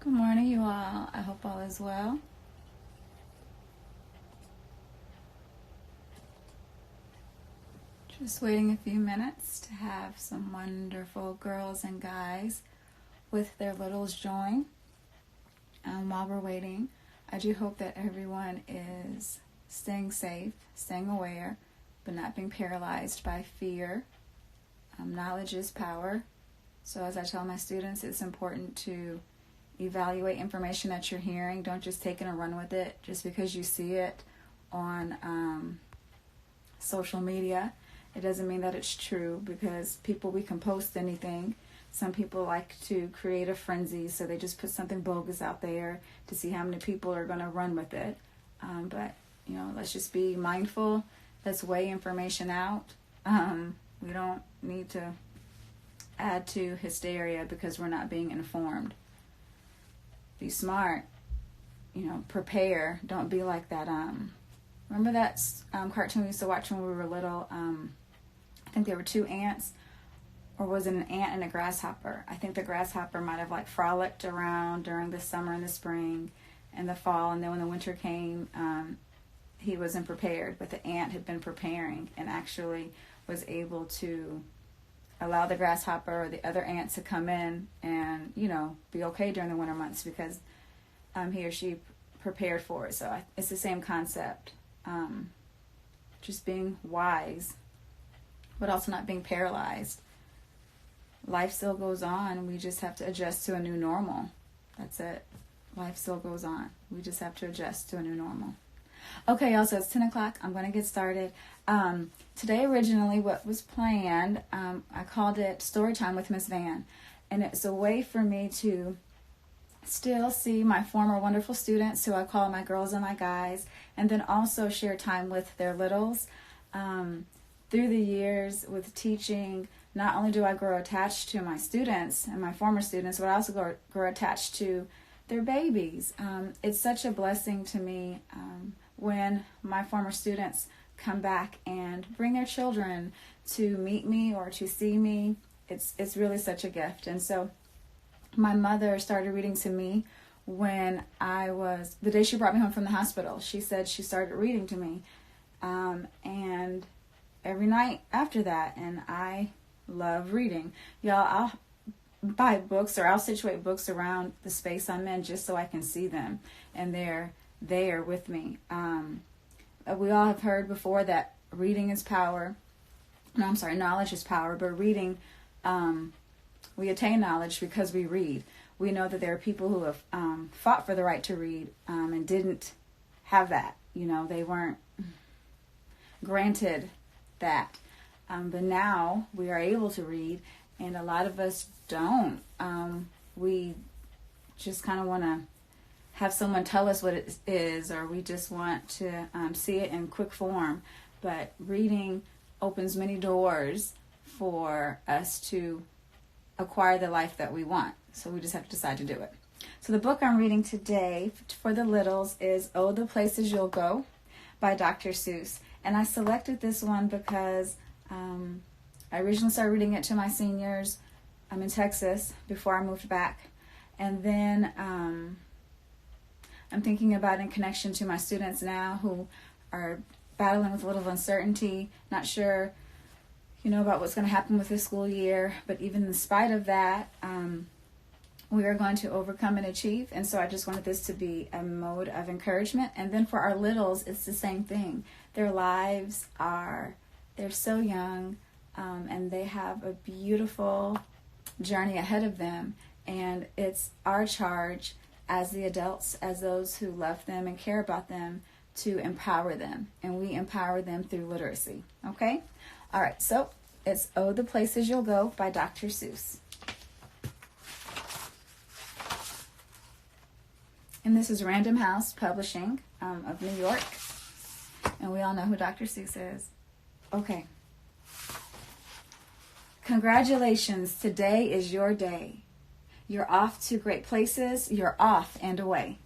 Good morning, you all. I hope all is well. Just waiting a few minutes to have some wonderful girls and guys with their littles join. While we're waiting, I do hope that everyone is staying safe, staying aware, but not being paralyzed by fear. Knowledge is power. So as I tell my students, it's important to evaluate information that you're hearing. Don't just take it and run with it just because you see it on social media. It doesn't mean that it's true, because we can post anything. Some people like to create a frenzy, so they just put something bogus out there to see how many people are going to run with it. But let's just be mindful. Let's weigh information out. We don't need to add to hysteria because we're not being informed. Be smart. Prepare. Don't be like that. Remember that cartoon we used to watch when we were little? I think there were two ants, or was it an ant and a grasshopper? I think the grasshopper might have frolicked around during the summer and the spring and the fall, and then when the winter came, he wasn't prepared, but the ant had been preparing and actually was able to allow the grasshopper or the other ants to come in and, be okay during the winter months because he or she prepared for it. So it's the same concept. Just being wise, but also not being paralyzed. Life still goes on. We just have to adjust to a new normal. That's it. Life still goes on. We just have to adjust to a new normal. Okay, y'all, so it's 10 o'clock. I'm going to get started. Today, originally, what was planned, I called it Storytime with Miss Vann. And it's a way for me to still see my former wonderful students, who I call my girls and my guys, and then also share time with their littles. Through the years with teaching, not only do I grow attached to my students and my former students, but I also grow attached to their babies. It's such a blessing to me when my former students come back and bring their children to meet me or to see me. It's really such a gift. And so my mother started reading to me when the day she brought me home from the hospital. She said she started reading to me. And every night after that, and I love reading. Y'all, I'll buy books or I'll situate books around the space I'm in just so I can see them, and they're there with me. We all have heard before that reading is power. Knowledge is power, but reading, we attain knowledge because we read. We know that there are people who have fought for the right to read and didn't have that. They weren't granted that. But now we are able to read, and a lot of us don't. We just kind of want to have someone tell us what it is, or we just want to see it in quick form. But reading opens many doors for us to acquire the life that we want. So we just have to decide to do it. So the book I'm reading today for the littles is Oh, the Places You'll Go by Dr. Seuss. And I selected this one because I originally started reading it to my seniors. I'm in Texas before I moved back. And then I'm thinking about it in connection to my students now who are battling with a little uncertainty, not sure, about what's going to happen with this school year. But even in spite of that, we are going to overcome and achieve. And so I just wanted this to be a mode of encouragement. And then for our littles, it's the same thing. Their lives they're so young, and they have a beautiful journey ahead of them. And it's our charge as the adults, as those who love them and care about them, to empower them. And we empower them through literacy. Okay? All right, so it's Oh, the Places You'll Go by Dr. Seuss. And this is Random House Publishing of New York. And we all know who Dr. Seuss is. Okay. Congratulations, today is your day. You're off to great places. You're off and away.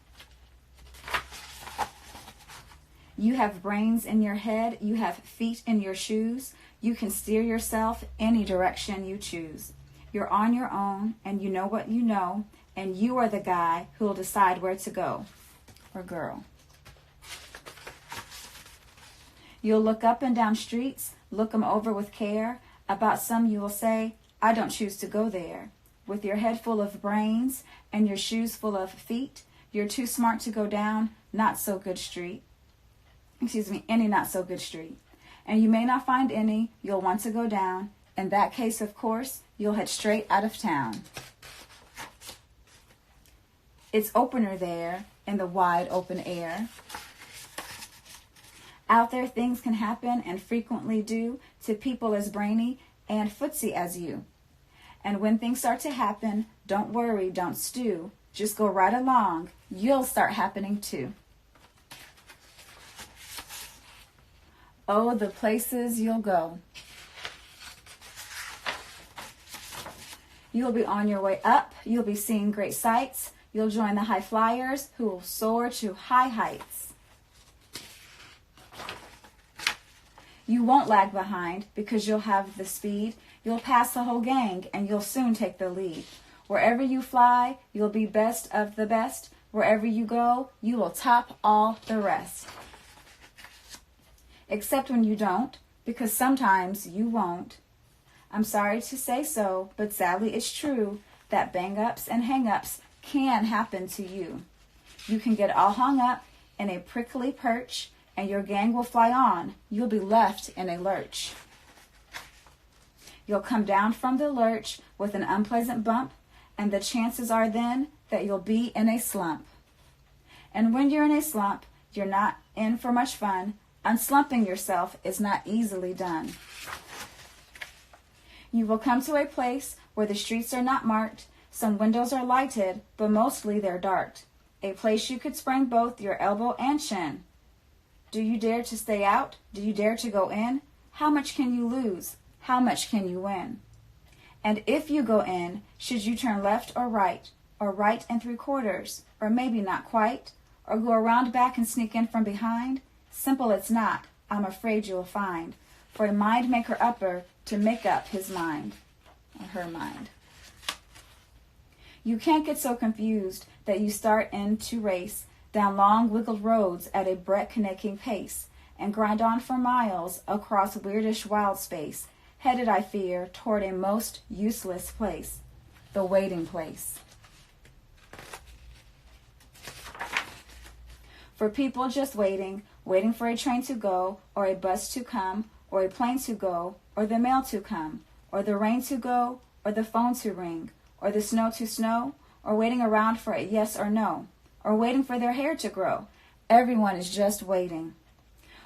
You have brains in your head. You have feet in your shoes. You can steer yourself any direction you choose. You're on your own, and you know what you know, and you are the guy who will decide where to go, or girl. You'll look up and down streets, look them over with care. About some you will say, I don't choose to go there. With your head full of brains and your shoes full of feet, you're too smart to go down not so good street. Any not so good street. And you may not find any you'll want to go down. In that case, of course, you'll head straight out of town. It's opener there in the wide open air. Out there things can happen and frequently do to people as brainy and footsy as you. And when things start to happen, don't worry, don't stew. Just go right along. You'll start happening too. Oh, the places you'll go. You'll be on your way up. You'll be seeing great sights. You'll join the high flyers who will soar to high heights. You won't lag behind because you'll have the speed. You'll pass the whole gang and you'll soon take the lead. Wherever you fly, you'll be best of the best. Wherever you go, you will top all the rest. Except when you don't, because sometimes you won't. I'm sorry to say so, but sadly it's true that bang-ups and hang-ups can happen to you. You can get all hung up in a prickly perch, and your gang will fly on. You'll be left in a lurch. You'll come down from the lurch with an unpleasant bump, and the chances are then that you'll be in a slump. And when you're in a slump, you're not in for much fun. Unslumping yourself is not easily done. You will come to a place where the streets are not marked. Some windows are lighted, but mostly they're dark. A place you could sprain both your elbow and shin. Do you dare to stay out? Do you dare to go in? How much can you lose? How much can you win? And if you go in, should you turn left or right and 3/4, or maybe not quite, or go around back and sneak in from behind? Simple it's not, I'm afraid you'll find, for a mind maker upper to make up his mind, or her mind. You can't get so confused that you start in to race down long wiggled roads at a breathtaking pace, and grind on for miles across weirdish wild space, headed, I fear, toward a most useless place, the waiting place. For people just waiting for a train to go, or a bus to come, or a plane to go, or the mail to come, or the rain to go, or the phone to ring, or the snow to snow, or waiting around for a yes or no, or waiting for their hair to grow. Everyone is just waiting.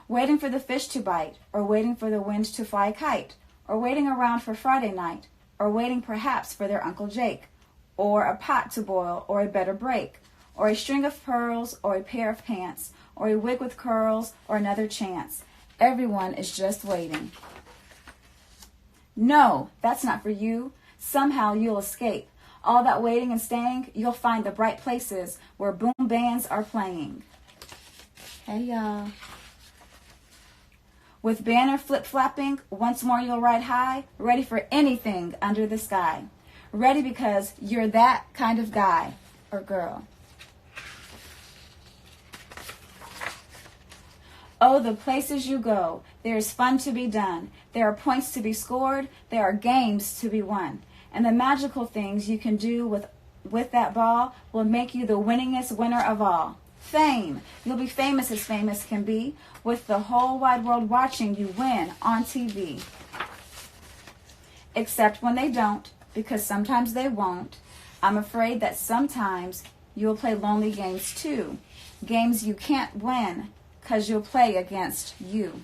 Waiting for the fish to bite, or waiting for the wind to fly a kite, or waiting around for Friday night, or waiting perhaps for their Uncle Jake, or a pot to boil, or a better break, or a string of pearls, or a pair of pants, or a wig with curls, or another chance. Everyone is just waiting. No, that's not for you. Somehow you'll escape. All that waiting and staying, you'll find the bright places where boom bands are playing. Hey, y'all. With banner flip-flapping, once more you'll ride high, ready for anything under the sky. Ready because you're that kind of guy or girl. Oh, the places you go. There is fun to be done. There are points to be scored. There are games to be won. And the magical things you can do with that ball will make you the winningest winner of all. Fame. You'll be famous as famous can be, with the whole wide world watching you win on TV. Except when they don't, because sometimes they won't. I'm afraid that sometimes you'll play lonely games too. Games you can't win, 'cause you'll play against you.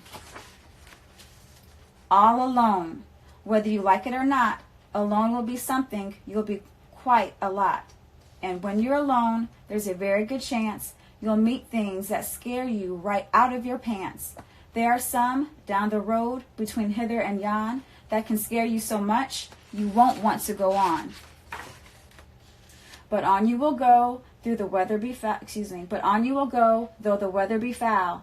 All alone. Whether you like it or not, alone will be something you'll be quite a lot. And when you're alone, there's a very good chance you'll meet things that scare you right out of your pants. There are some down the road between hither and yon that can scare you so much you won't want to go on. But on you will go through the weather be But on you will go though the weather be foul.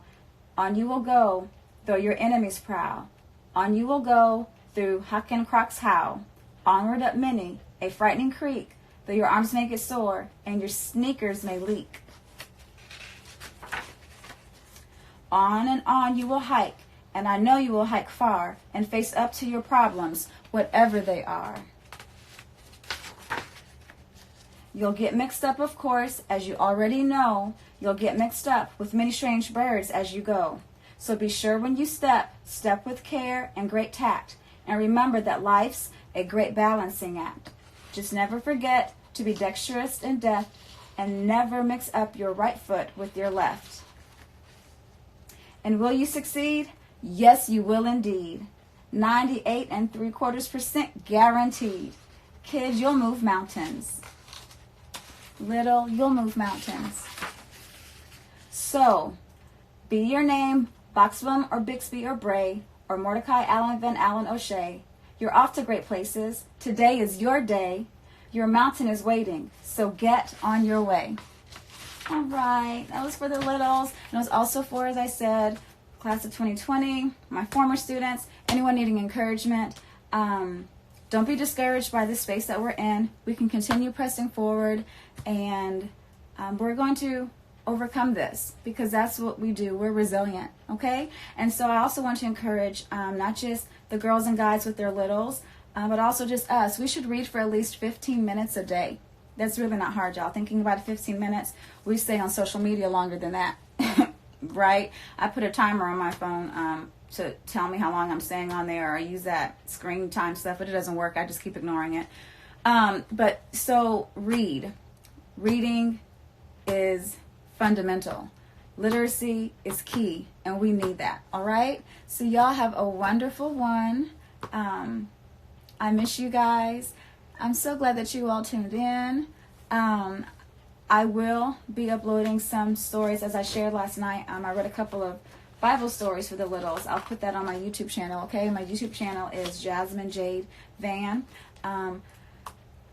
On you will go though your enemies prowl. On you will go through huck and croc's howl. Onward up many a frightening creek though your arms may get sore and your sneakers may leak. On and on you will hike, and I know you will hike far and face up to your problems, whatever they are. You'll get mixed up, of course, as you already know. You'll get mixed up with many strange birds as you go. So be sure when you step with care and great tact. And remember that life's a great balancing act. Just never forget to be dexterous and deft, and never mix up your right foot with your left. And will you succeed? Yes, you will indeed. 98.75% guaranteed. Kids, you'll move mountains. Little, you'll move mountains. So, be your name, Boxwell or Bixby or Bray, or Mordecai Allen Van Allen O'Shea. You're off to great places. Today is your day. Your mountain is waiting, so get on your way. All right, that was for the littles. And it was also for, as I said, class of 2020, my former students, anyone needing encouragement. Don't be discouraged by the space that we're in. We can continue pressing forward, and we're going to overcome this, because that's what we do. We're resilient, okay? And so I also want to encourage not just the girls and guys with their littles, but also just us. We should read for at least 15 minutes a day. That's really not hard, y'all. Thinking about it, 15 minutes. We stay on social media longer than that, right? I put a timer on my phone to tell me how long I'm staying on there, or I use that screen time stuff, but it doesn't work. I just keep ignoring it. But so reading is fundamental. Literacy is key, and we need that. All right? So y'all have a wonderful one. I miss you guys. I'm so glad that you all tuned in. I will be uploading some stories, as I shared last night. I read a couple of Bible stories for the littles. I'll put that on my YouTube channel, okay? My YouTube channel is Jasmine Jade Vann.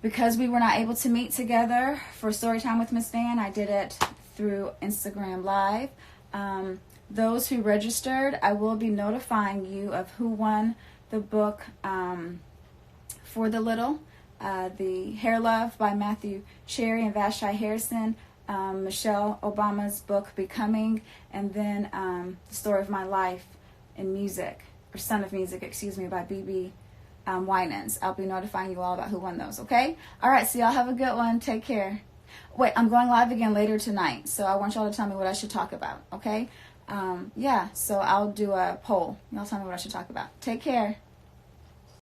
Because we were not able to meet together for Storytime with Miss Vann, I did it through Instagram Live. Those who registered, I will be notifying you of who won the book for the little. The Hair Love by Matthew Cherry and Vashti Harrison. Michelle Obama's book, Becoming, and then The Story of My Life in Music, or Son of Music, by B.B. Winans. I'll be notifying you all about who won those, okay? All right, so y'all have a good one. Take care. Wait, I'm going live again later tonight, so I want y'all to tell me what I should talk about, okay? So I'll do a poll. Y'all tell me what I should talk about. Take care.